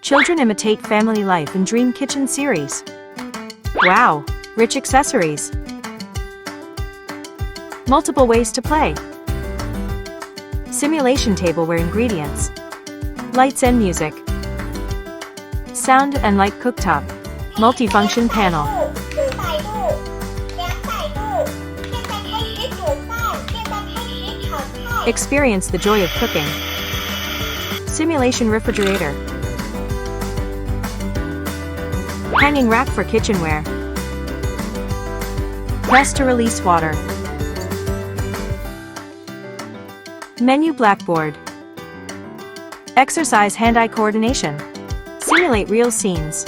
Children imitate family life in Dream Kitchen series. Wow! Rich accessories. Multiple ways to play. Simulation tableware ingredients. Lights and music. Sound and light cooktop. Multifunction panel. Experience the joy of cooking. Simulation refrigerator. Hanging rack for kitchenware. Press to release water. Menu blackboard. Exercise hand-eye coordination. Simulate real scenes.